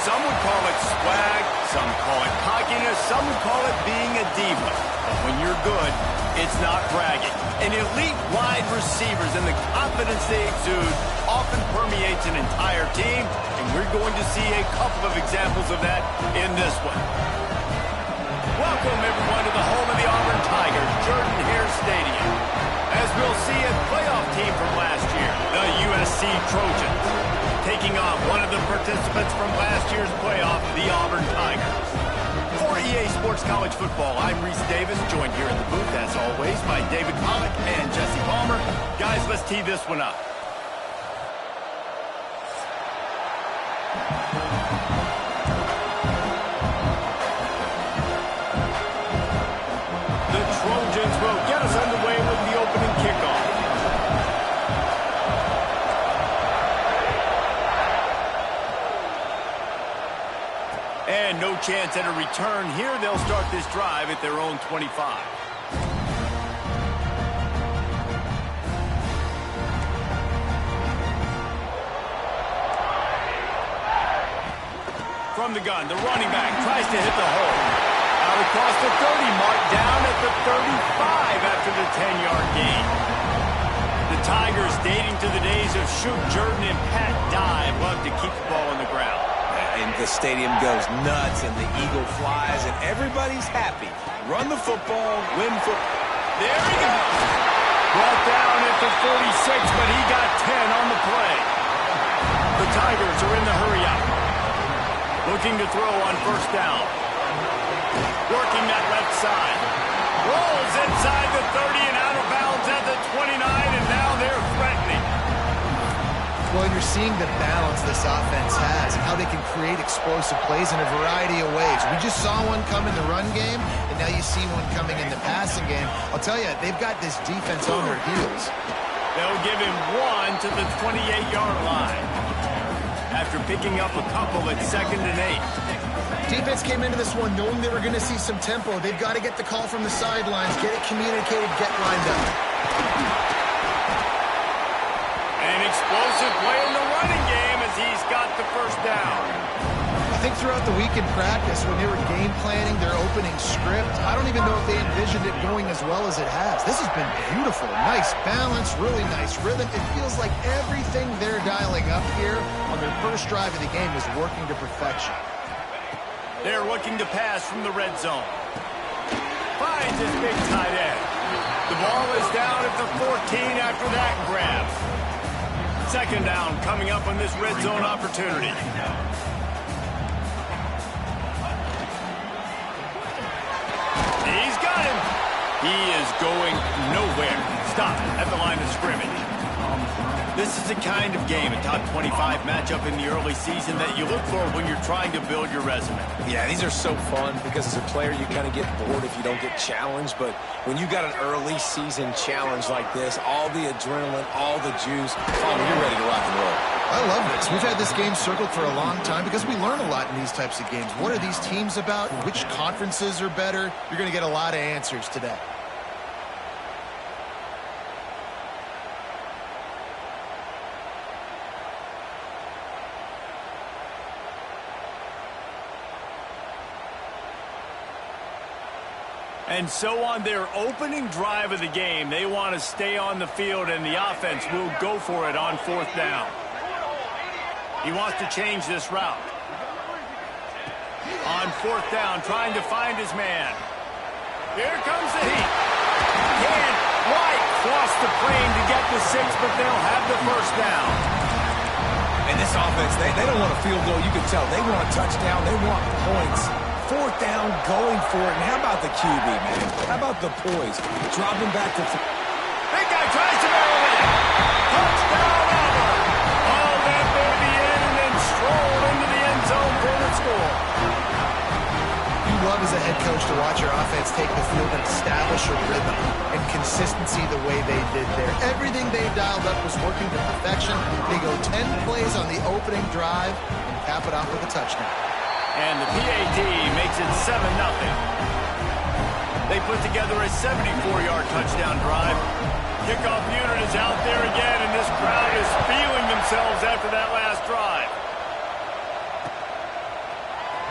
Some would call it swag, some call it cockiness, some would call it being a diva. But when you're good, it's not bragging. And elite wide receivers and the confidence they exude often permeates an entire team, and we're going to see a couple of examples of that in this one. Welcome, everyone, to the home of the Auburn Tigers, Jordan-Hare Stadium. As we'll see a playoff team from last year, the USC Trojans, taking on one of the participants from last year's playoff, the Auburn Tigers. For EA Sports College Football, I'm Reese Davis, joined here in the booth, as always, by David Pollack and Jesse Palmer. Guys, let's tee this one up. The Trojans will get us underway with the opening kickoff. And no chance at a return here. They'll start this drive at their own 25. From the gun, the running back tries to hit the hole. Out across the 30, marked down at the 35 after the 10-yard gain. The Tigers, dating to the days of Shoot Jordan and Pat Dye, love to keep the ball on the ground. And the stadium goes nuts, and the eagle flies, and everybody's happy. Run the football, win football. There he goes. Brought down at the 46, but he got 10 on the play. The Tigers are in the hurry-up. Looking to throw on first down. Working that left side. Rolls inside the 30 and out of bounds at the 29, and now they're threatening. Well, you're seeing the balance this offense has and how they can create explosive plays in a variety of ways. We just saw one come in the run game, and now you see one coming in the passing game. I'll tell you, they've got this defense on their heels. They'll give him one to the 28-yard line after picking up a couple at 2nd and 8. Defense came into this one knowing they were going to see some tempo. They've got to get the call from the sidelines, get it communicated, get lined up. An explosive play in the running game as he's got the first down. I think throughout the week in practice, when they were game planning their opening script, I don't even know if they envisioned it going as well as it has. This has been beautiful. Nice balance, really nice rhythm. It feels like everything they're dialing up here on their first drive of the game is working to perfection. They're looking to pass from the red zone. Finds his big tight end. The ball is down at the 14 after that grab. 2nd down coming up on this red zone opportunity. He's got him. He is going nowhere. Stop at the line of scrimmage. This is the kind of game, a top 25 matchup in the early season that you look for when you're trying to build your resume. Yeah, these are so fun because as a player, you kind of get bored if you don't get challenged. But when you got an early season challenge like this, all the adrenaline, all the juice, you're ready to rock and roll. I love this. We've had this game circled for a long time because we learn a lot in these types of games. What are these teams about? Which conferences are better? You're going to get a lot of answers today. And so on their opening drive of the game, they want to stay on the field, and the offense will go for it on 4th down. He wants to change this route. On 4th down, trying to find his man. Here comes the heat. Can't quite cross the plane to get the 6, but they'll have the first down. And this offense, they don't want a field goal. You can tell they want a touchdown. They want points. 4th down, going for it. And how about the QB, man? How about the poise? Dropping back to... Big guy tries to barrel in. Touchdown, Auburn. All that baby in and then stroll into the end zone for the score. You love as a head coach to watch your offense take the field and establish a rhythm and consistency the way they did there. Everything they dialed up was working to perfection. They go 10 plays on the opening drive and cap it off with a touchdown. And the PAT makes it 7-0. They put together a 74-yard touchdown drive. Kickoff unit is out there again, and this crowd is feeling themselves after that last drive.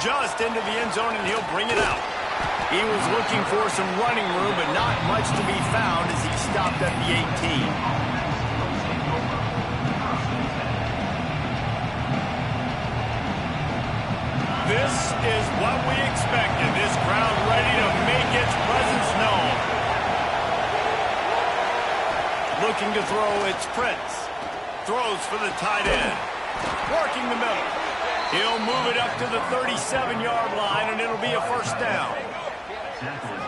just into the end zone, and he'll bring it out. He was looking for some running room, but not much to be found as he stopped at the 18. This is what we expected. This crowd ready to make its presence known. Looking to throw, it's Prince. Throws for the tight end. Working the middle. He'll move it up to the 37-yard line, and it'll be a first down.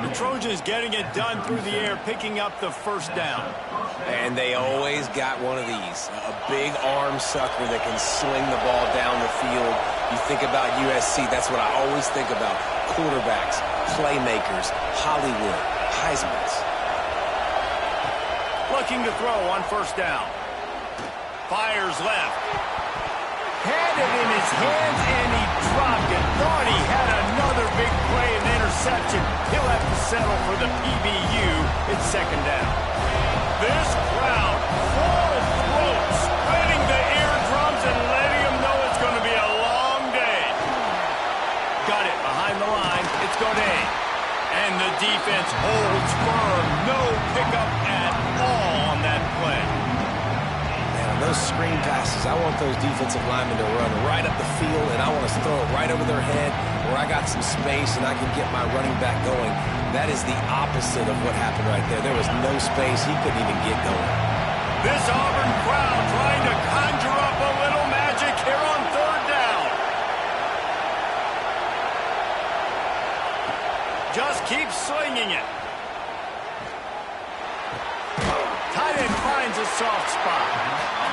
The Trojans getting it done through the air, picking up the first down. And they always got one of these, a big arm sucker that can sling the ball down the field. You think about USC, that's what I always think about. Quarterbacks, playmakers, Hollywood, Heismans. Looking to throw on first down. Fires left. Had it in his hands, and he dropped it. Thought he had another big play and interception. He'll have to settle for the PBU. It's second down. This crowd, full throat, spreading the eardrums and letting them know it's going to be a long day. Got it behind the line. It's Godet. And the defense holds firm. No pickup at all on that play. Those screen passes, I want those defensive linemen to run right up the field, and I want to throw it right over their head where I got some space and I can get my running back going. That is the opposite of what happened right there. There was no space. He couldn't even get going. This Auburn crowd trying to conjure up a little magic here on third down. Just keep slinging it. Tight end finds a soft spot.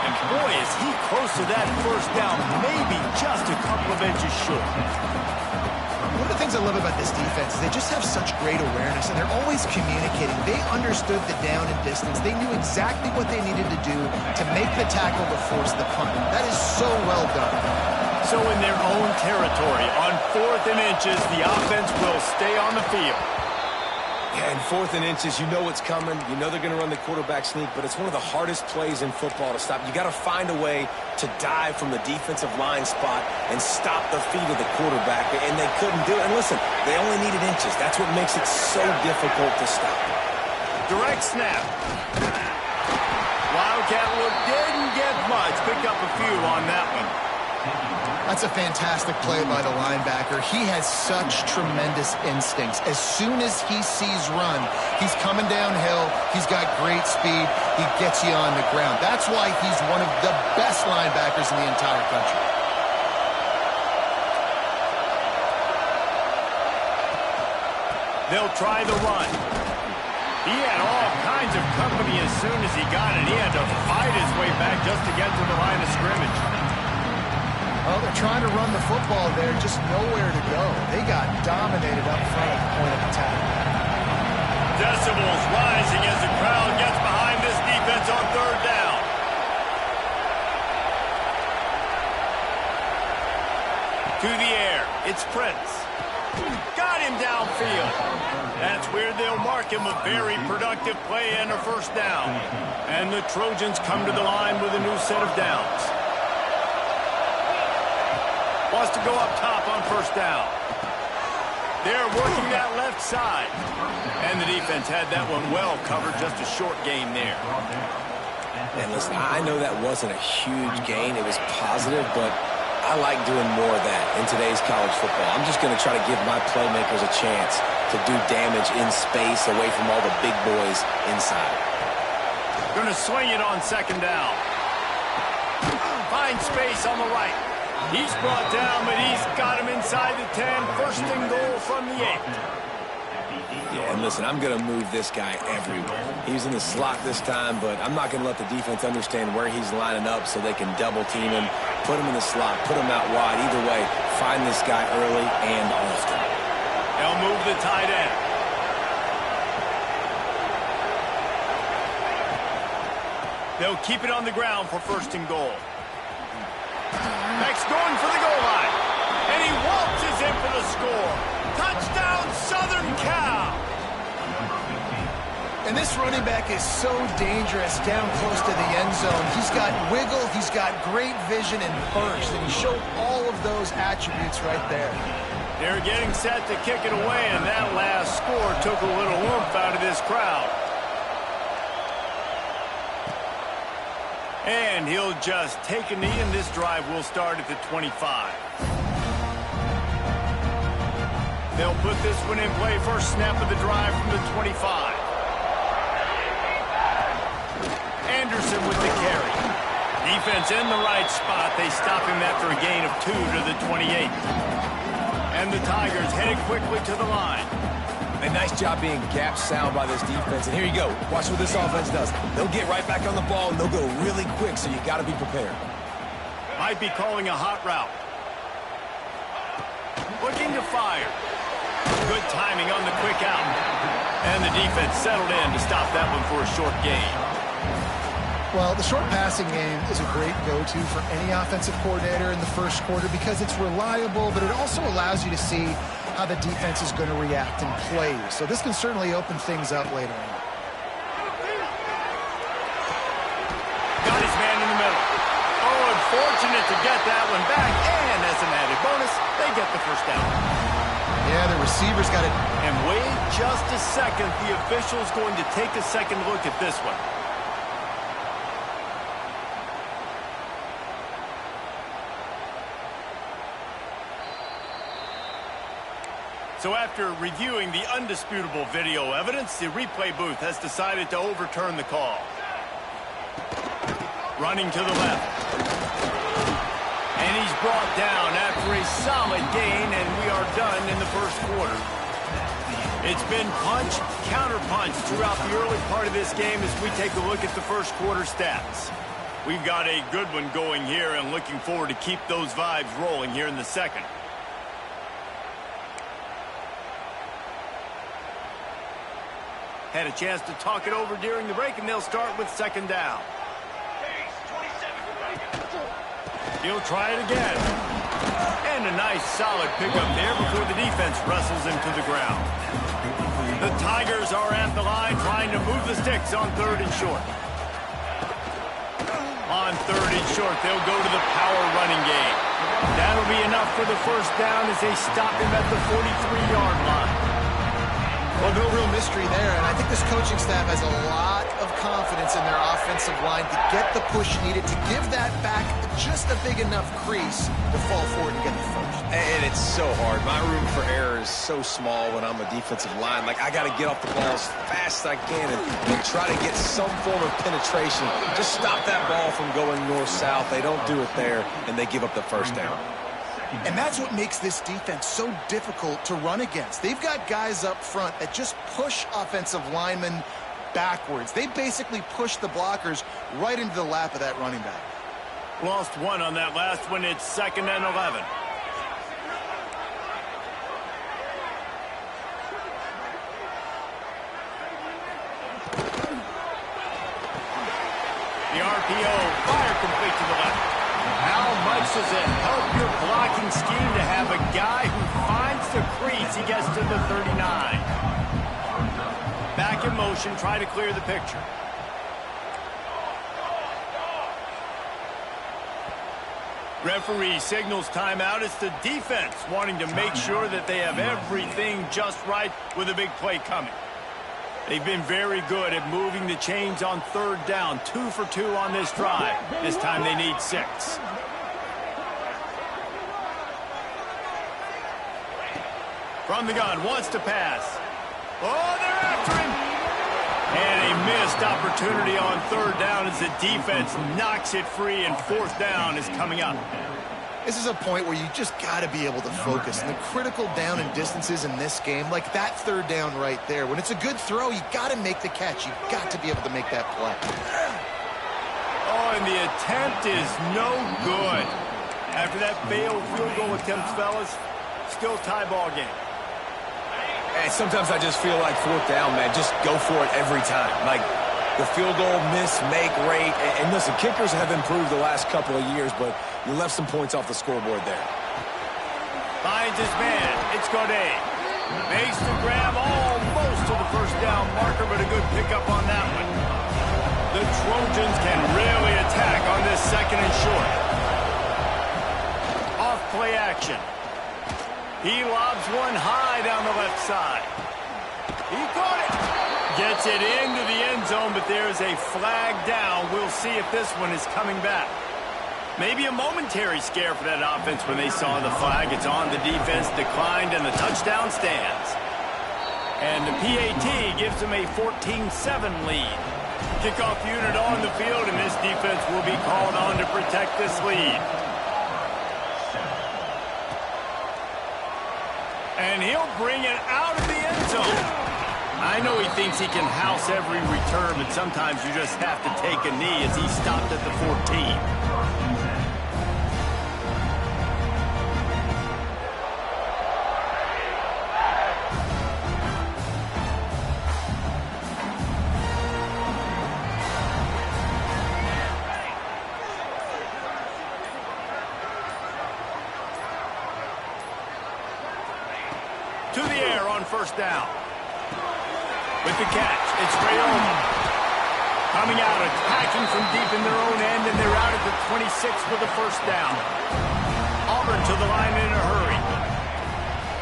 And boy, is he close to that first down, maybe just a couple of inches short. One of the things I love about this defense is they just have such great awareness, and they're always communicating. They understood the down and distance. They knew exactly what they needed to do to make the tackle to force the punt. That is so well done. So in their own territory, on 4th and inches, the offense will stay on the field. Yeah, and 4th and inches, you know what's coming. You know they're going to run the quarterback sneak, but it's one of the hardest plays in football to stop. You got to find a way to dive from the defensive line spot and stop the feet of the quarterback, and they couldn't do it. And listen, they only needed inches. That's what makes it so difficult to stop. Direct snap. Wildcat look didn't get much. Picked up a few on that one. That's a fantastic play by the linebacker. He has such tremendous instincts. As soon as he sees run, he's coming downhill. He's got great speed. He gets you on the ground. That's why he's one of the best linebackers in the entire country. They'll try the run. He had all kinds of company as soon as he got it. He had to fight his way back just to get to the line of scrimmage. Well, they're trying to run the football there, just nowhere to go. They got dominated up front at the point of attack. Decibels rising as the crowd gets behind this defense on third down. To the air, it's Prince. Got him downfield. That's where they'll mark him a very productive play and a first down. And the Trojans come to the line with a new set of downs. Wants to go up top on first down. They're working that left side. And the defense had that one well covered, just a short gain there. And listen, I know that wasn't a huge gain. It was positive, but I like doing more of that in today's college football. I'm just going to try to give my playmakers a chance to do damage in space away from all the big boys inside. Going to swing it on second down. Find space on the right. He's brought down, but he's got him inside the 10. First and goal from the 8. Yeah, and listen, I'm going to move this guy everywhere. He's in the slot this time, but I'm not going to let the defense understand where he's lining up so they can double team him, put him in the slot, put him out wide. Either way, find this guy early and often. They'll move the tight end. They'll keep it on the ground for first and goal. Next going for the goal line. And he waltzes in for the score. Touchdown, Southern Cal. And this running back is so dangerous down close to the end zone. He's got wiggle, he's got great vision and burst, and he showed all of those attributes right there. They're getting set to kick it away, and that last score took a little oomph out of this crowd. And he'll just take a knee, and this drive will start at the 25. They'll put this one in play. First snap of the drive from the 25. Anderson with the carry. Defense in the right spot. They stop him after a gain of 2 to the 28. And the Tigers headed quickly to the line. A nice job being gap sound by this defense. And here you go. Watch what this offense does. They'll get right back on the ball, and they'll go really quick, so you got to be prepared. Might be calling a hot route. Looking to fire. Good timing on the quick out. And the defense settled in to stop that one for a short gain. Well, the short passing game is a great go-to for any offensive coordinator in the first quarter because it's reliable, but it also allows you to see how the defense is going to react in plays. So this can certainly open things up later on. Got his man in the middle. Oh, unfortunate to get that one back. And as an added bonus, they get the first down. Yeah, the receiver's got it. And wait just a second. The official's going to take a second look at this one. So after reviewing the undisputable video evidence, the replay booth has decided to overturn the call. Running to the left. And he's brought down after a solid gain, and we are done in the first quarter. It's been punch, counter-punch throughout the early part of this game as we take a look at the first quarter stats. We've got a good one going here and looking forward to keep those vibes rolling here in the second. Had a chance to talk it over during the break, and they'll start with second down. He'll try it again. And a nice solid pickup there before the defense wrestles him to the ground. The Tigers are at the line trying to move the sticks on third and short. On third and short, they'll go to the power running game. That'll be enough for the first down as they stop him at the 43-yard line. Well, no real mystery there, and I think this coaching staff has a lot of confidence in their offensive line to get the push needed, to give that back just a big enough crease to fall forward and get the first. And it's so hard. My room for error is so small when I'm a defensive line. Like, I got to get off the ball as fast as I can and try to get some form of penetration. Just stop that ball from going north-south. They don't do it there, and they give up the first down. And that's what makes this defense so difficult to run against. They've got guys up front that just push offensive linemen backwards. They basically push the blockers right into the lap of that running back. Lost one on that last one. It's 2nd and 11. The RPO, fire complete to the left. How much does it help your blocking scheme to have a guy who finds the crease? He gets to the 39. Back in motion, try to clear the picture. Referee signals timeout. It's the defense wanting to make sure that they have everything just right with a big play coming. They've been very good at moving the chains on third down. 2 for 2 on this drive. This time they need 6. From the gun, wants to pass. Oh, they're after him. And a missed opportunity on third down as the defense knocks it free, and fourth down is coming up. This is a point where you just got to be able to focus. And the critical down and distances in this game, like that third down right there, when it's a good throw, you got to make the catch. You've got to be able to make that play. Oh, and the attempt is no good. After that failed field goal attempt, fellas, still tie ball game. And sometimes I just feel like fourth down, man, just go for it every time. Like, the field goal miss, make rate. And listen, kickers have improved the last couple of years, but you left some points off the scoreboard there. Finds his man. It's Godet. Makes the grab almost to the first down marker, but a good pickup on that one. The Trojans can really attack on this 2nd and short. Off play action. He lobs one high down the left side. He caught it. Gets it into the end zone, but there's a flag down. We'll see if this one is coming back. Maybe a momentary scare for that offense when they saw the flag. It's on, the defense declined, and the touchdown stands. And the PAT gives them a 14-7 lead. Kickoff unit on the field, and this defense will be called on to protect this lead. And he'll bring it out of the end zone. I know he thinks he can house every return, but sometimes you just have to take a knee as he stopped at the 14. To the air on first down. With the catch, it's Auburn. Coming out, attacking from deep in their own end, and they're out at the 26 for the first down. Auburn to the line in a hurry.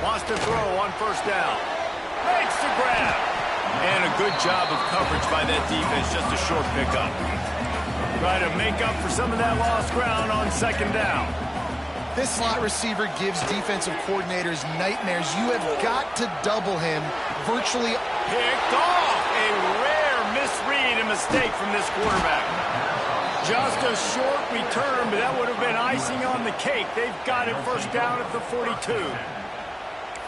Wants to throw on first down. Makes the grab. And a good job of coverage by that defense, just a short pickup. Try to make up for some of that lost ground on second down. This slot receiver gives defensive coordinators nightmares. You have got to double him virtually. Picked off. A rare misread and mistake from this quarterback. Just a short return, but that would have been icing on the cake. They've got it first down at the 42.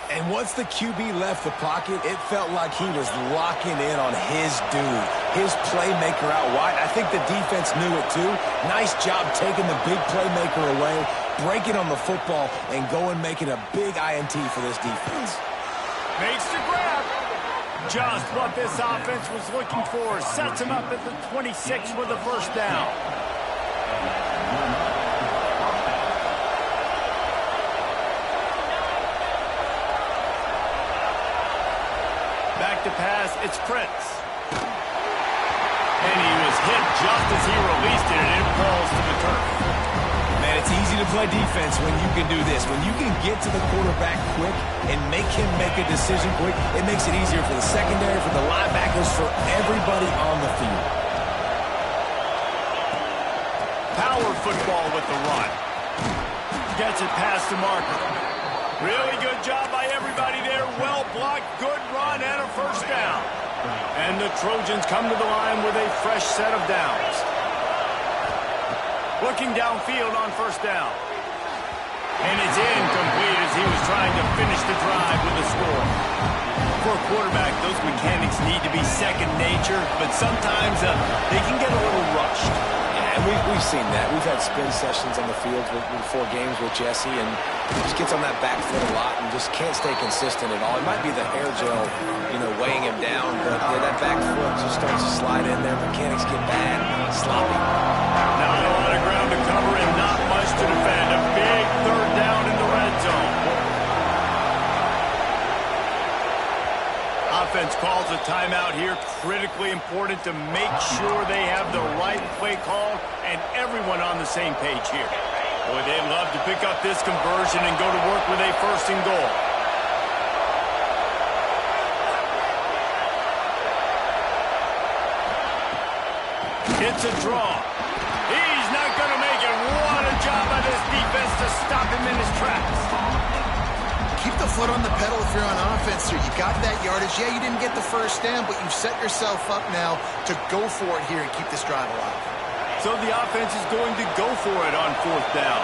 And once the QB left the pocket, it felt like he was locking in on his dude, his playmaker out wide. I think the defense knew it too. Nice job taking the big playmaker away, breaking on the football, and going making a big INT for this defense. Makes the grab. Just what this offense was looking for. Sets him up at the 26 for the first down. Back to pass, it's Prince. And he was hit just as he released it, and it falls to the turf. Man, it's easy to play defense when you can do this. When you can get to the quarterback quick and make him make a decision quick, it makes it easier for the secondary, for the linebackers, for everybody on the field. Power football with the run. Gets it past the marker. Really good job by everybody there. Well blocked, good run, and a first down. And the Trojans come to the line with a fresh set of downs. Looking downfield on first down. And it's incomplete as he was trying to finish the drive with a score. For a quarterback, those mechanics need to be second nature, but sometimes they can get a little rushed. And we've seen that. We've had spin sessions on the field before games with Jesse, and he just gets on that back foot a lot and just can't stay consistent at all. It might be the hair gel, weighing him down, but that back foot just starts to slide in there. Mechanics get bad, sloppy. Not a lot of ground to cover and not much to defend. A big third down in the red zone. Offense calls a timeout here. Critically important to make sure they have the right play call and everyone on the same page here. Boy, they'd love to pick up this conversion and go to work with a first and goal. It's a draw. He's not going to make it. What a job by this defense to stop him in his tracks. Keep the foot on the pedal if you're on offense here. You got that yardage. Yeah, you didn't get the first down, but you've set yourself up now to go for it here and keep this drive alive. So the offense is going to go for it on fourth down.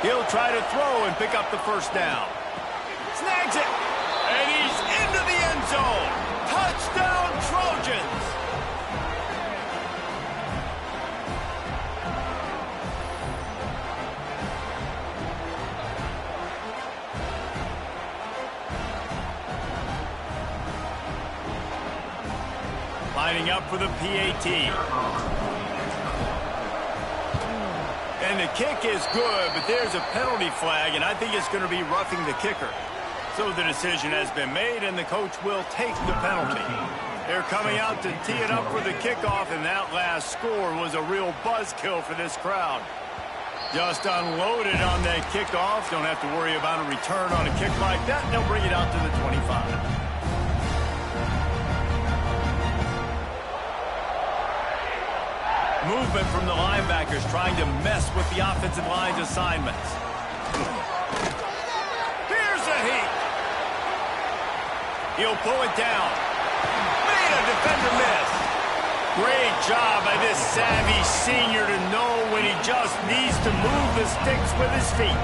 He'll try to throw and pick up the first down. Snags it. And he's into the end zone. Touchdown, Trojans. Lining up for the PAT. And the kick is good, but there's a penalty flag, and I think it's going to be roughing the kicker. So the decision has been made, and the coach will take the penalty. They're coming out to tee it up for the kickoff, and that last score was a real buzzkill for this crowd. Just unloaded on that kickoff. Don't have to worry about a return on a kick like that, and they'll bring it out to the 25. Movement from the linebackers trying to mess with the offensive line's assignments. Here's a heat. He'll pull it down. Made a defender miss. Great job by this savvy senior to know when he just needs to move the sticks with his feet.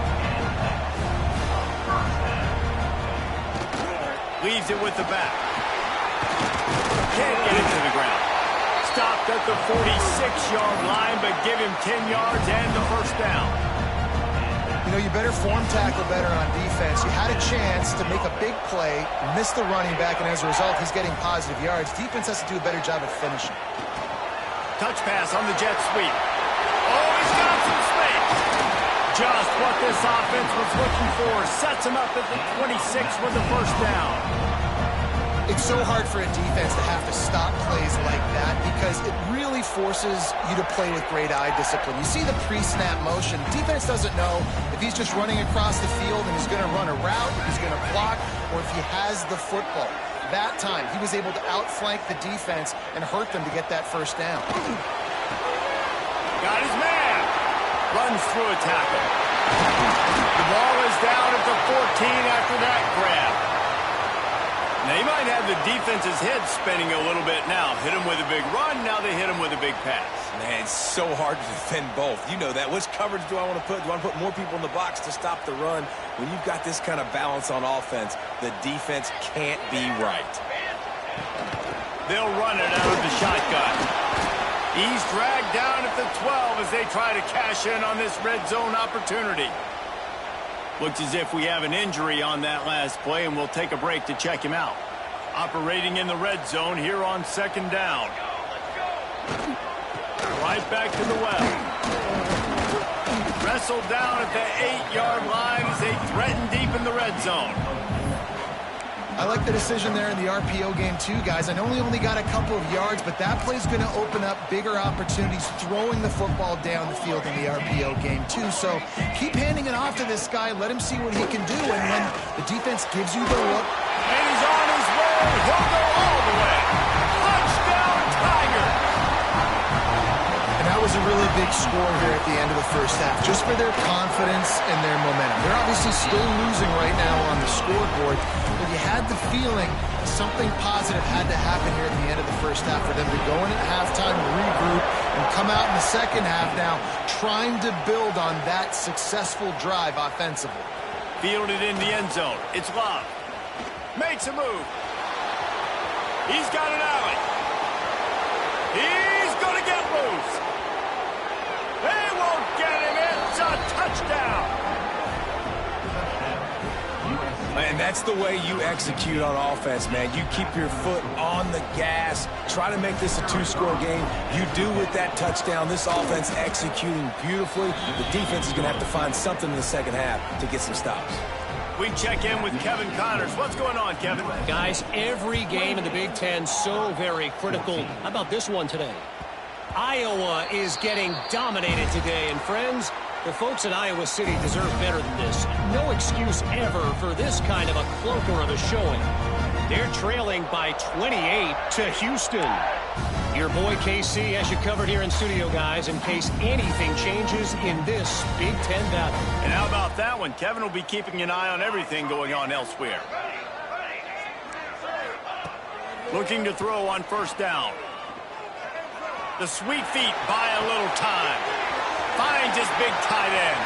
Leaves it with the back. Can't get it to the ground. Stopped at the 46-yard line, but give him 10 yards and the first down. You know, you better form tackle better on defense. You had a chance to make a big play, miss the running back, and as a result, he's getting positive yards. Defense has to do a better job at finishing. Touch pass on the jet sweep. Oh, he's got some space. Just what this offense was looking for. Sets him up at the 26 with the first down. It's so hard for a defense to have to stop plays like that because it really forces you to play with great eye discipline. You see the pre-snap motion. Defense doesn't know if he's just running across the field and he's going to run a route, if he's going to block, or if he has the football. That time, he was able to outflank the defense and hurt them to get that first down. Got his man. Runs through a tackle. The ball is down at the 14 after that grab. Now, he might have the defense's head spinning a little bit now. Hit him with a big run, now they hit him with a big pass. Man, it's so hard to defend both. You know that. Which coverage do I want to put? Do I want to put more people in the box to stop the run? When you've got this kind of balance on offense, the defense can't be right. They'll run it out of the shotgun. He's dragged down at the 12 as they try to cash in on this red zone opportunity. Looks as if we have an injury on that last play, and we'll take a break to check him out. Operating in the red zone here on second down. Right back to the well. Wrestled down at the 8-yard line as they threaten deep in the red zone. I like the decision there in the RPO game too, guys. I know he only got a couple of yards, but that play's going to open up bigger opportunities throwing the football down the field in the RPO game too. So keep handing it off to this guy. Let him see what he can do. And when the defense gives you the look. And he's on his way. He'll go all the way. Touchdown, Tiger. And that was a really big score here at the end of the first half, just for their confidence and their momentum. They're obviously still losing right now on the scoreboard, but you had the feeling something positive had to happen here at the end of the first half for them to go in at halftime, regroup, and come out in the second half now trying to build on that successful drive offensively. Fielded in the end zone. It's Love. Makes a move. He's got an alley. He's going to get loose. They won't get him. It's a touchdown. And that's the way you execute on offense, man. You keep your foot on the gas. Try to make this a two-score game. You do with that touchdown. This offense executing beautifully. The defense is going to have to find something in the second half to get some stops. We check in with Kevin Connors. What's going on, Kevin? Guys, every game in the Big Ten so very critical. How about this one today? Iowa is getting dominated today, and friends, the folks in Iowa City deserve better than this. No excuse ever for this kind of a clunker of a showing. They're trailing by 28 to Houston. Your boy KC has you covered here in studio, guys, in case anything changes in this Big Ten battle. And how about that one? Kevin will be keeping an eye on everything going on elsewhere. Looking to throw on first down. The sweet feet buy a little time. Finds his big tight end.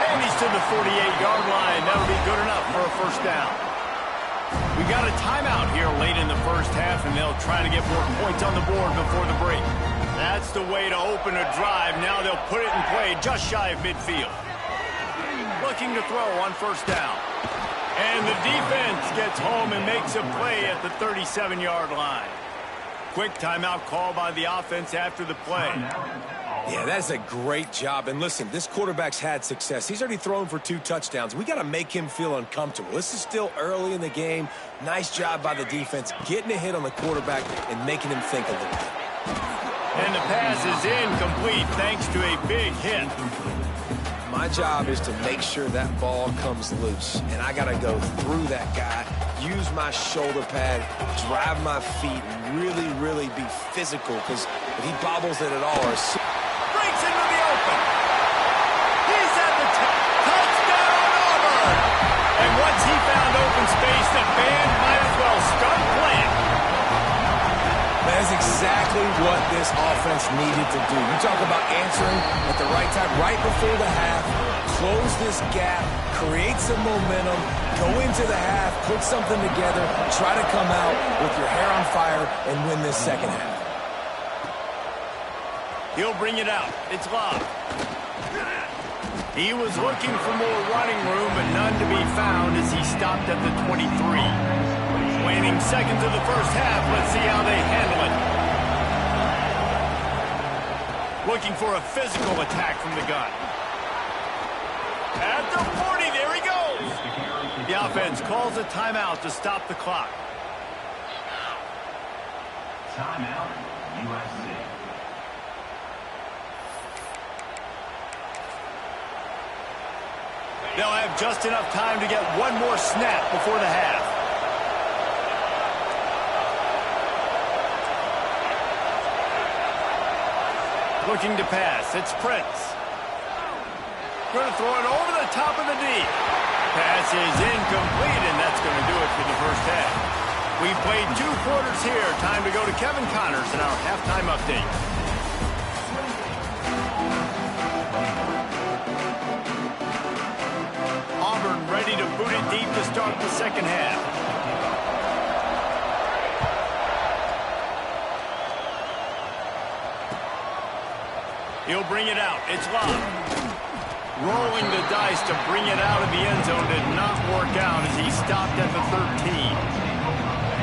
And he's to the 48-yard line. That'll be good enough for a first down. We got a timeout here late in the first half, and they'll try to get more points on the board before the break. That's the way to open a drive. Now they'll put it in play just shy of midfield. Looking to throw on first down. And the defense gets home and makes a play at the 37-yard line. Quick timeout call by the offense after the play. Yeah, that's a great job. And listen, this quarterback's had success. He's already thrown for 2 touchdowns. We got to make him feel uncomfortable. This is still early in the game. Nice job by the defense, getting a hit on the quarterback and making him think a little bit. And the pass is incomplete thanks to a big hit. My job is to make sure that ball comes loose. And I got to go through that guy, use my shoulder pad, drive my feet, and really, really be physical. Because if he bobbles it at all or breaks into the open. He's at the touchdown, Auburn! And once he found open space, the band might as well start playing. That's exactly what this offense needed to do. You talk about answering at the right time, right before the half, close this gap, create some momentum, go into the half, put something together, try to come out with your hair on fire and win this second half. He'll bring it out. It's Love. He was looking for more running room, but none to be found as he stopped at the 23. Waning seconds of the first half. Let's see how they handle it. Looking for a physical attack from the gun. At the 40, there he goes. The offense calls a timeout to stop the clock. Timeout, USC. They'll have just enough time to get one more snap before the half. Looking to pass. It's Prince. Going to throw it over the top of the D. Pass is incomplete, and that's going to do it for the first half. We've played 2 quarters here. Time to go to Kevin Connors in our halftime update. Auburn ready to boot it deep to start the second half. He'll bring it out. It's Love. Rolling the dice to bring it out of the end zone did not work out as he stopped at the 13.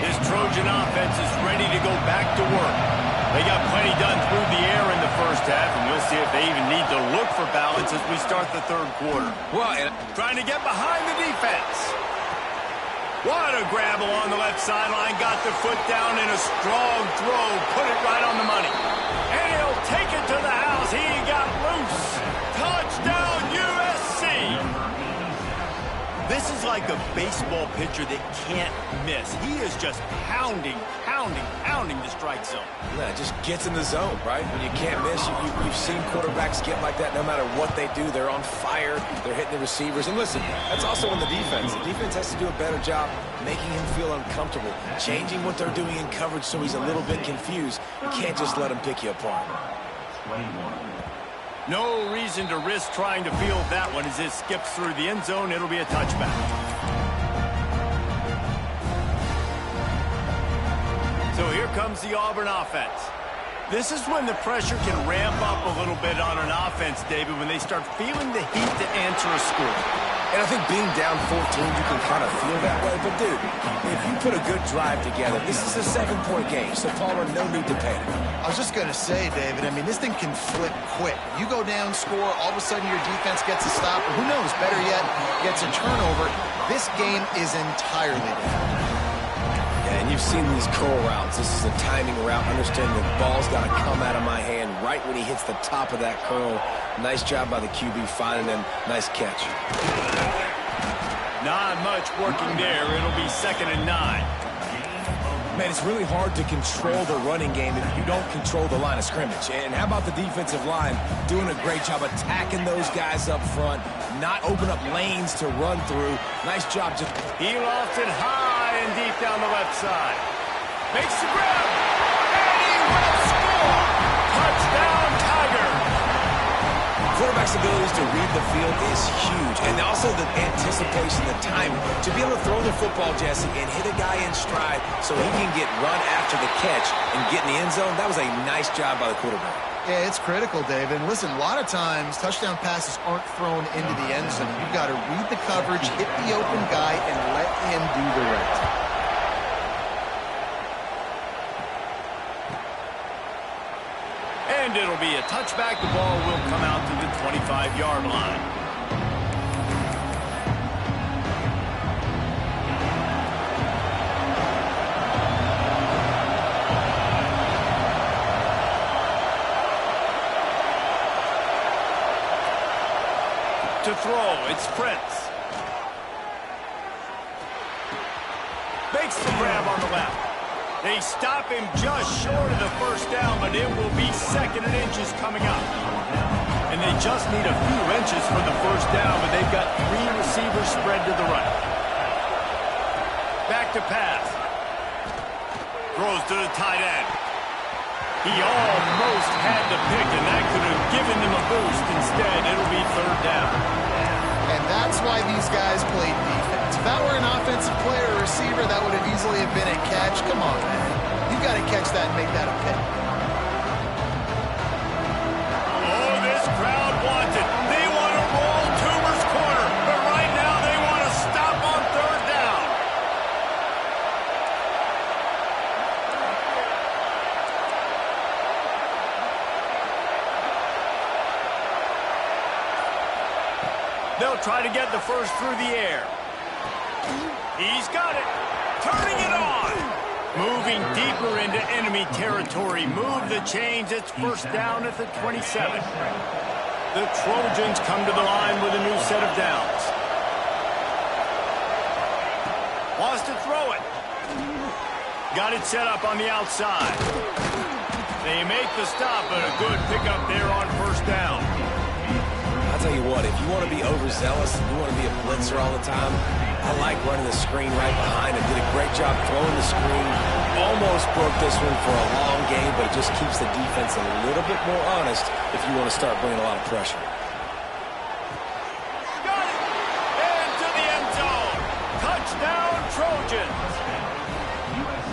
This Trojan offense is ready to go back to work. They got plenty done through the air in the first half, and we'll see if they even need to look for balance as we start the third quarter. Well, and trying to get behind the defense. What a grab along the left sideline. Got the foot down in a strong throw. Put it right on the money. And he'll take it to the house. He got loose. Touchdown, USC. This is like a baseball pitcher that can't miss. He is just pounding the strike zone. Yeah, it just gets in the zone, right? When you can't miss, you've seen quarterbacks get like that no matter what they do. They're on fire. They're hitting the receivers. And listen, that's also on the defense. The defense has to do a better job making him feel uncomfortable, changing what they're doing in coverage so he's a little bit confused. You can't just let him pick you apart. No reason to risk trying to field that one as it skips through the end zone. It'll be a touchback. So here comes the Auburn offense. This is when the pressure can ramp up a little bit on an offense, David, when they start feeling the heat to answer a score. And I think being down 14, you can kind of feel that way. But, dude, if you put a good drive together, this is a 7-point game. So, Palmer, no need to panic. I was just going to say, David, I mean, this thing can flip quick. You go down, score, all of a sudden your defense gets a stop. Or who knows, better yet, gets a turnover. This game is entirely different. And you've seen these curl routes. This is a timing route. Understanding the ball's got to come out of my hand right when he hits the top of that curl. Nice job by the QB finding him. Nice catch. Not much working there. It'll be 2nd and 9. Man, it's really hard to control the running game if you don't control the line of scrimmage. And how about the defensive line doing a great job attacking those guys up front, not open up lanes to run through. Nice job. He lost it high and deep down the left side. Makes the grab, and he will score. Touchdown, Tiger. Quarterback's abilities to read the field is huge, and also the anticipation, the timing. To be able to throw the football, Jesse, and hit a guy in stride so he can get run after the catch and get in the end zone, that was a nice job by the quarterback. Yeah, it's critical, David. And listen, a lot of times touchdown passes aren't thrown into the end zone. You've got to read the coverage, hit the open guy, and let him do the rest. And And it'll be a touchback. The ball will come out to the 25-yard line. To throw, it's Prince. Makes the grab on the left. They stop him just short of the first down, but it will be 2nd and inches coming up. And they just need a few inches for the first down, but they've got 3 receivers spread to the right. Back to pass. Throws to the tight end. He almost had the pick, and that could have given them a boost. Instead, it'll be 3rd down. And that's why these guys played defense. If that were an offensive player or receiver, that would have easily have been a catch. Come on, man. You got to catch that and make that a pick. Oh, this crowd wants it. They want to roll Toomer's corner, but right now they want to stop on 3rd down. They'll try to get the first through the air. He's got it. Turning it on. Moving deeper into enemy territory. Move the chains. It's 1st down at the 27. The Trojans come to the line with a new set of downs. Wants to throw it. Got it set up on the outside. They make the stop, but a good pickup there on 1st down. I'll tell you what, if you want to be overzealous, you want to be a blitzer all the time, I like running the screen right behind him. Did a great job throwing the screen. Almost broke this one for a long game, but it just keeps the defense a little bit more honest if you want to start bringing a lot of pressure. Got it! Into the end zone. Touchdown, Trojans.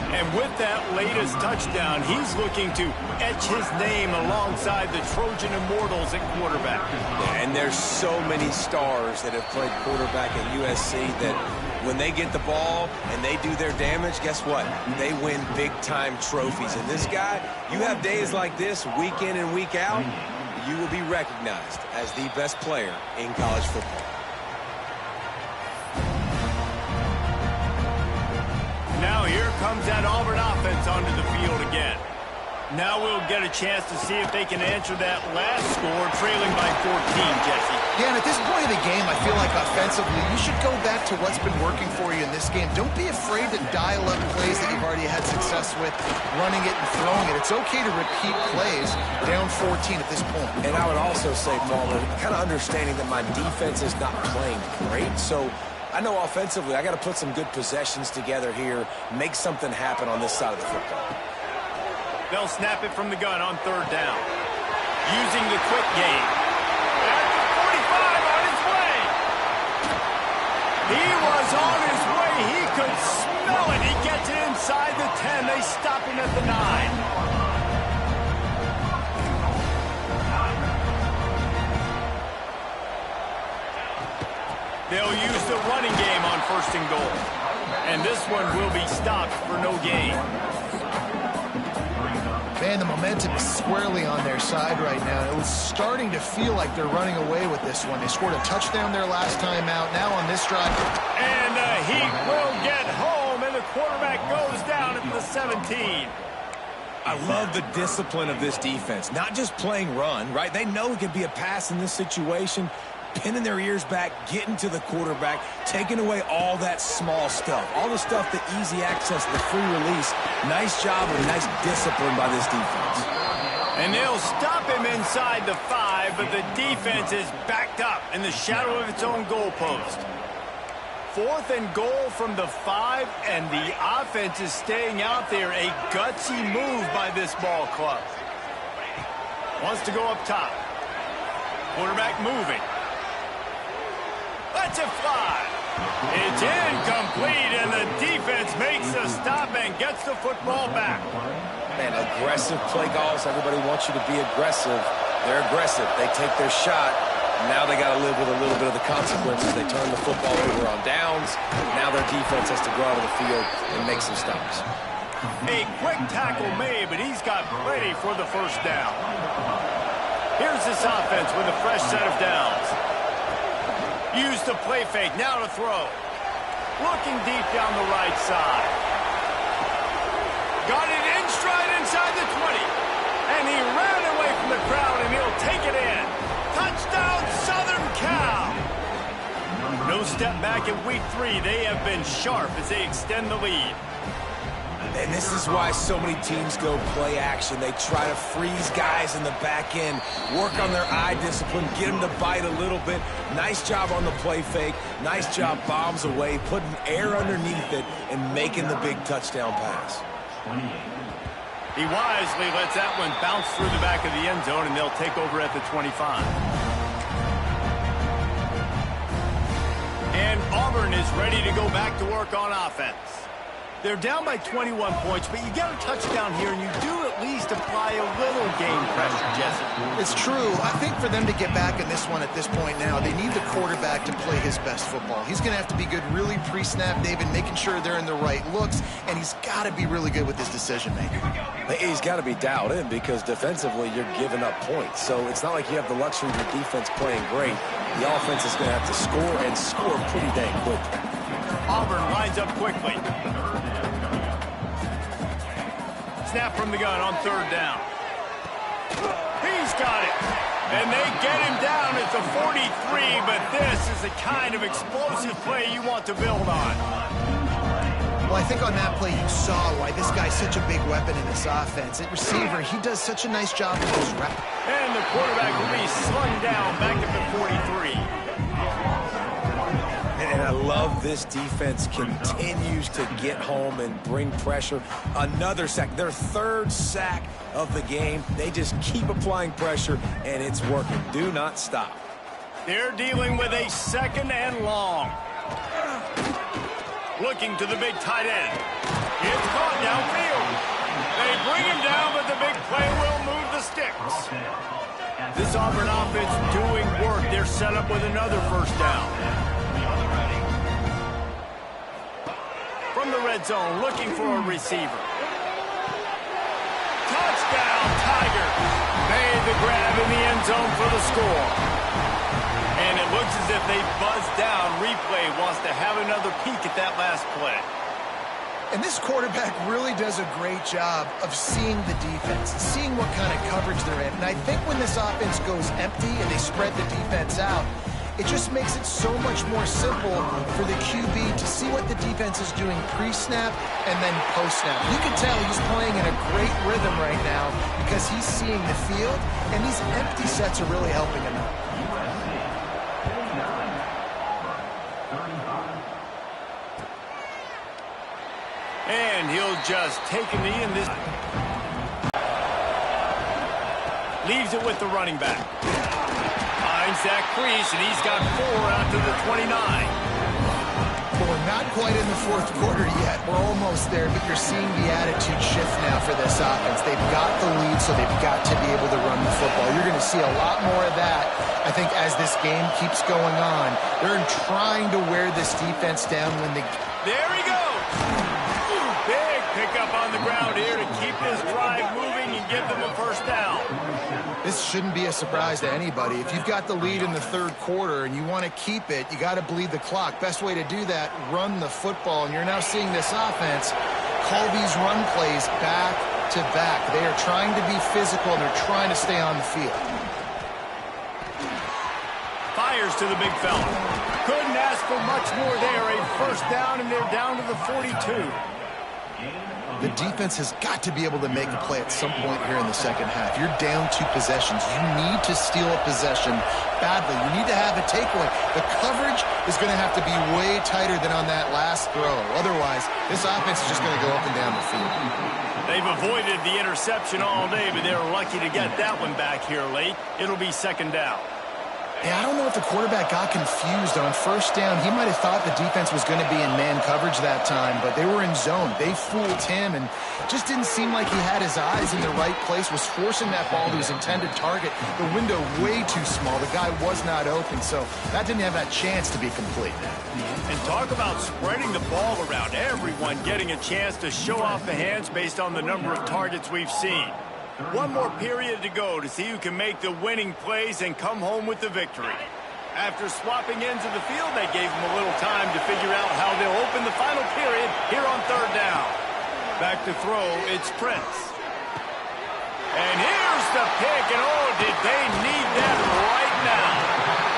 And with that latest touchdown, he's looking to etch his name alongside the Trojan Immortals at quarterback. Yeah, and there's so many stars that have played quarterback at USC that when they get the ball and they do their damage, guess what? They win big-time trophies. And this guy, you have days like this, week in and week out, you will be recognized as the best player in college football. Now here comes that Auburn offense onto the field again. Now we'll get a chance to see if they can answer that last score, trailing by 14, Jesse. Yeah, and at this point of the game, I feel like offensively, you should go back to what's been working for you in this game. Don't be afraid to dial up plays that you've already had success with, running it and throwing it. It's okay to repeat plays down 14 at this point. And I would also say, Marlon, kind of understanding that my defense is not playing great, so I know offensively I got to put some good possessions together here, make something happen on this side of the football. They'll snap it from the gun on 3rd down. Using the quick game. At the 45 on his way. He was on his way. He could smell it. He gets it inside the 10. They stop him at the 9. They'll use the running game on 1st and goal. And this one will be stopped for no gain. Man, the momentum is squarely on their side right now. It was starting to feel like they're running away with this one. They scored a touchdown their last time out. Now on this drive. And the Heat will get home, and the quarterback goes down at the 17. I love the discipline of this defense. Not just playing run, right? They know it could be a pass in this situation. Pinning their ears back, getting to the quarterback, taking away all that small stuff. All the stuff, the easy access, the free release. Nice job and nice discipline by this defense. And they'll stop him inside the 5, but the defense is backed up in the shadow of its own goalpost. 4th and goal from the 5, and the offense is staying out there. A gutsy move by this ball club. Wants to go up top. Quarterback moving. Lets it fly. It's incomplete, and the defense makes the stop and gets the football back. Man, aggressive play calls. Everybody wants you to be aggressive. They're aggressive. They take their shot. Now they got to live with a little bit of the consequences. They turn the football over on downs. Now their defense has to go out of the field and make some stops. A quick tackle made, but he's got plenty for the first down. Here's this offense with a fresh set of downs. Use the play fake, now to throw. Looking deep down the right side. Got it in stride inside the 20. And he ran away from the crowd, and he'll take it in. Touchdown, Southern Cal! No step back in week 3. They have been sharp as they extend the lead. And this is why so many teams go play action. They try to freeze guys in the back end, work on their eye discipline, get them to bite a little bit. Nice job on the play fake. Nice job bombs away, putting air underneath it, and making the big touchdown pass. He wisely lets that one bounce through the back of the end zone, and they'll take over at the 25. And Auburn is ready to go back to work on offense. They're down by 21 points, but you get a touchdown here, and you do at least apply a little game pressure, Jesse. It's true. I think for them to get back in this one at this point now, they need the quarterback to play his best football. He's going to have to be good really pre-snap, David, making sure they're in the right looks, and he's got to be really good with his decision-making. He's got to be dialed in because defensively you're giving up points. So it's not like you have the luxury of your defense playing great. The offense is going to have to score and score pretty dang quickly. Auburn lines up quickly. Snap from the gun on third down. He's got it. And they get him down at the 43, but this is the kind of explosive play you want to build on. Well, I think on that play you saw why this guy's such a big weapon in this offense. At receiver, he does such a nice job with those reps. And the quarterback will be slung down back at the 43. And I love this defense continues to get home and bring pressure. Another sack, their third sack of the game. They just keep applying pressure, and it's working. Do not stop. They're dealing with a second and long. Looking to the big tight end. It's caught downfield. They bring him down, but the big play will move the sticks. This Auburn offense doing work. They're set up with another first down. From the red zone, looking for a receiver. Touchdown, Tigers. Made the grab in the end zone for the score. And it looks as if they buzzed down. Replay wants to have another peek at that last play. And this quarterback really does a great job of seeing the defense, seeing what kind of coverage they're in. And I think when this offense goes empty and they spread the defense out, it just makes it so much more simple for the QB to see what the defense is doing pre-snap and then post-snap. You can tell he's playing in a great rhythm right now because he's seeing the field, and these empty sets are really helping him out. And he'll just take a knee in this. Leaves it with the running back. Finds that crease, and he's got 4 out to the 29. Well, we're not quite in the fourth quarter yet. We're almost there, but you're seeing the attitude shift now for this offense. They've got the lead, so they've got to be able to run the football. You're going to see a lot more of that, I think, as this game keeps going on. They're trying to wear this defense down when they... There he goes! Big pickup on the ground here to keep this drive moving and give them a first down. This shouldn't be a surprise to anybody. If you've got the lead in the third quarter and you want to keep it, you got to bleed the clock. Best way to do that, run the football. And you're now seeing this offense call these run plays back to back. They are trying to be physical, and they're trying to stay on the field. Fires to the big fella. Couldn't ask for much more there. A first down, and they're down to the 42. The defense has got to be able to make a play at some point here in the second half. You're down 2 possessions. You need to steal a possession badly. You need to have a takeaway. The coverage is going to have to be way tighter than on that last throw. Otherwise, this offense is just going to go up and down the field. They've avoided the interception all day, but they're lucky to get that one back here late. It'll be second down. Yeah, I don't know if the quarterback got confused on first down. He might have thought the defense was going to be in man coverage that time, but they were in zone. They fooled him and just didn't seem like he had his eyes in the right place, was forcing that ball to his intended target. The window way too small. The guy was not open, so that didn't have that chance to be complete. And talk about spreading the ball around. Everyone getting a chance to show off the hands based on the number of targets we've seen. One more period to go to see who can make the winning plays and come home with the victory. After swapping ends of the field, they gave them a little time to figure out how they'll open the final period here on third down. Back to throw, it's Prince. And here's the pick, and oh, did they need that right now.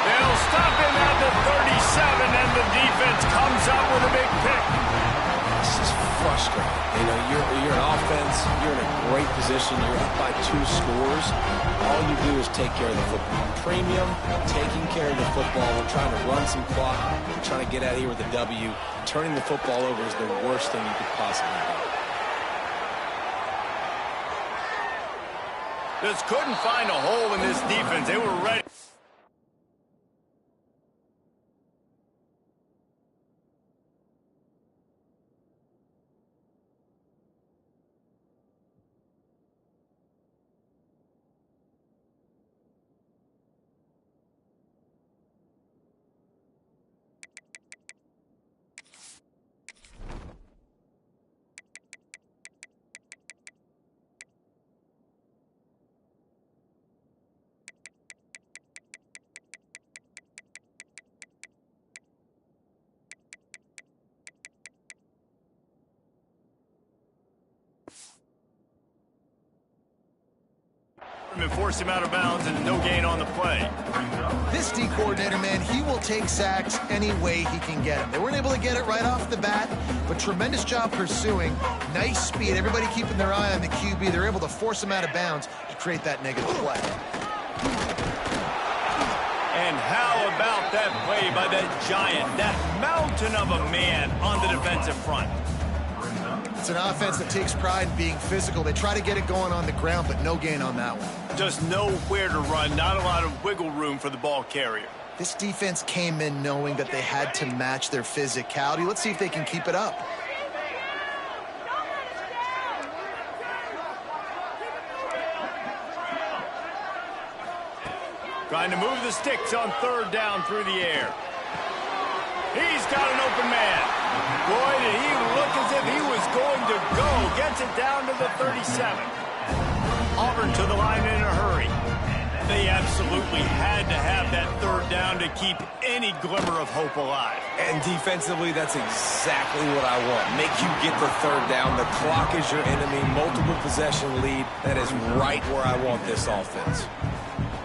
They'll stop him at the 37, and the defense comes up with a big pick. This is frustrating. You know, you're an offense, you're in a great position, you're up by 2 scores. All you do is take care of the football. Premium, taking care of the football. We're trying to run some clock. We're trying to get out of here with a W. Turning the football over is the worst thing you could possibly do. Just couldn't find a hole in this defense. They were ready. And force him out of bounds, and no gain on the play. This D coordinator, man, he will take sacks any way he can get them. They weren't able to get it right off the bat, but tremendous job pursuing. Nice speed. Everybody keeping their eye on the QB. They're able to force him out of bounds to create that negative play. And how about that play by that giant, that mountain of a man on the defensive front? It's an offense that takes pride in being physical. They try to get it going on the ground, but no gain on that one. Just nowhere to run, not a lot of wiggle room for the ball carrier. This defense came in knowing that they had to match their physicality. Let's see if they can keep it up. Trying to move the sticks on third down through the air. He's got an open man. Boy, did he look as if he was going to go. Gets it down to the 37. Auburn to the line in a hurry. They absolutely had to have that third down to keep any glimmer of hope alive. And defensively, that's exactly what I want. Make you get the third down. The clock is your enemy. Multiple possession lead. That is right where I want this offense.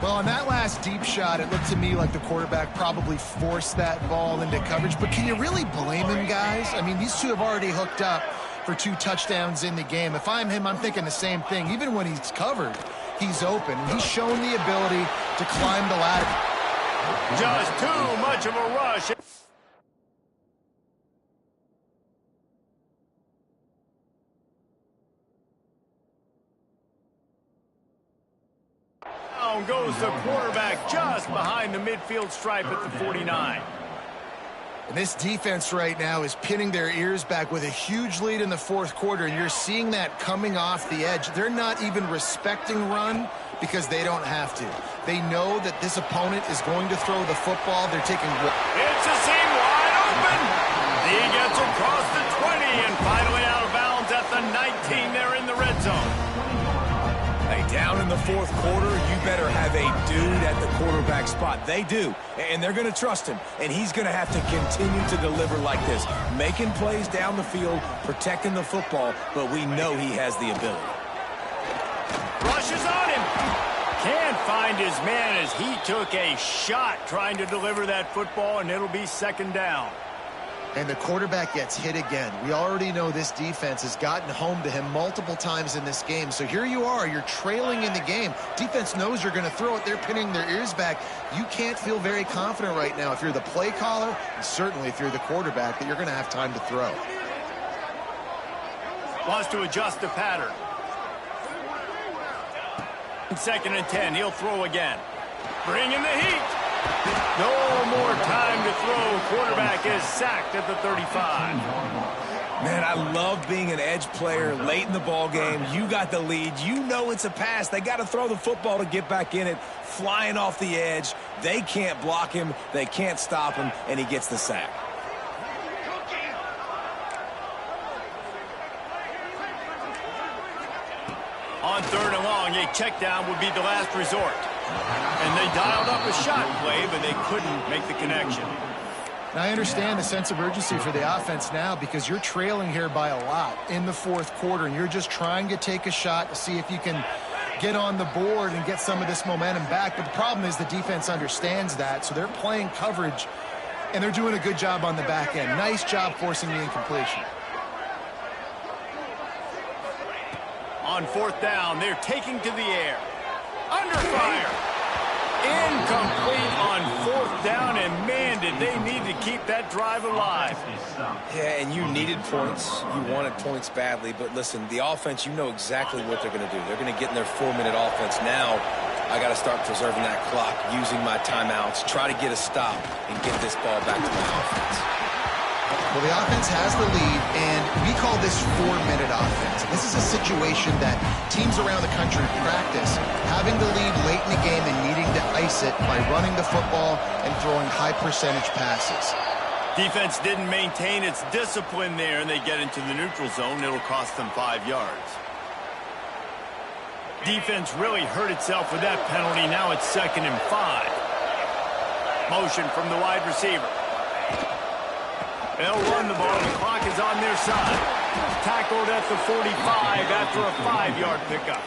Well, on that last deep shot, it looked to me like the quarterback probably forced that ball into coverage. But can you really blame him, guys? I mean, these two have already hooked up for 2 touchdowns in the game. If I'm him, I'm thinking the same thing. Even when he's covered, he's open. He's shown the ability to climb the ladder. Just too much of a rush. Down goes the quarterback just behind the midfield stripe at the 49. And this defense right now is pinning their ears back with a huge lead in the fourth quarter, and you're seeing that coming off the edge. They're not even respecting run because they don't have to. They know that this opponent is going to throw the football. They're taking... It's a seam wide open. He gets across the 20 and finally out of bounds at the 19 there in the red zone. Hey, down in the fourth quarter, you better have a dude at the quarterback spot. They do, and they're going to trust him, and he's going to have to continue to deliver like this, making plays down the field, protecting the football, but we know he has the ability. Rushes on him. Can't find his man as he took a shot trying to deliver that football, and it'll be second down. And the quarterback gets hit again. We already know this defense has gotten home to him multiple times in this game. So here you are, you're trailing in the game. Defense knows you're going to throw it. They're pinning their ears back. You can't feel very confident right now if you're the play caller, and certainly if you're the quarterback, that you're going to have time to throw. Wants to adjust the pattern. Second and 10, he'll throw again. Bringing the heat. No more time to throw. Quarterback is sacked at the 35. Man, I love being an edge player late in the ball game. You got the lead. You know it's a pass. They got to throw the football to get back in it. Flying off the edge. They can't block him. They can't stop him, and he gets the sack. On 3rd and long, a check down would be the last resort. And they dialed up a shot play, but they couldn't make the connection. Now, I understand the sense of urgency for the offense now because you're trailing here by a lot in the 4th quarter, and you're just trying to take a shot to see if you can get on the board and get some of this momentum back. But the problem is the defense understands that, so they're playing coverage, and they're doing a good job on the back end. Nice job forcing the incompletion. On 4th down, they're taking to the air. Under fire. Incomplete on 4th down, and man, did they need to keep that drive alive. Yeah, and you needed points. You wanted points badly, but listen, the offense, you know exactly what they're going to do. They're going to get in their 4-minute offense. Now, I got to start preserving that clock, using my timeouts, try to get a stop, and get this ball back to my offense. Well, the offense has the lead, and we call this 4-minute offense. This is a situation that teams around the country practice, having the lead late in the game and needing to ice it by running the football and throwing high-percentage passes. Defense didn't maintain its discipline there, and they get into the neutral zone. It'll cost them 5 yards. Defense really hurt itself with that penalty. Now it's 2nd and 5. Motion from the wide receiver. They'll run the ball. The clock is on their side. Tackled at the 45 after a 5-yard pickup.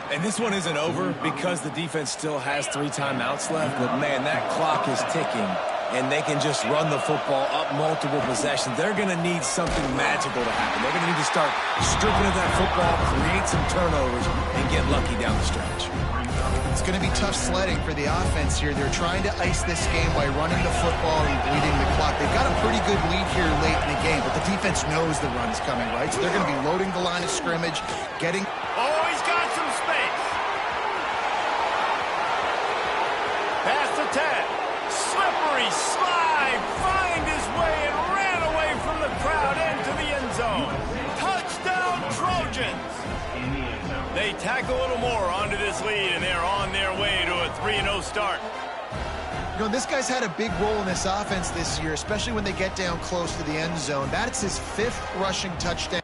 And this one isn't over because the defense still has 3 timeouts left. But, man, that clock is ticking, and they can just run the football up multiple possessions. They're going to need something magical to happen. They're going to need to start stripping at that football, create some turnovers, and get lucky down the stretch. It's going to be tough sledding for the offense here. They're trying to ice this game by running the football and bleeding the clock. They've got a pretty good lead here late in the game, but the defense knows the run's coming, right? So they're going to be loading the line of scrimmage, getting... Oh, he's got some space. Pass to 10. Slippery slide. Find his way and ran away from the crowd into the end zone. Touchdown, Trojans. They tack a little more onto this lead, and they're on their way to a 3-0 start. You know, this guy's had a big role in this offense this year, especially when they get down close to the end zone. That's his 5th rushing touchdown.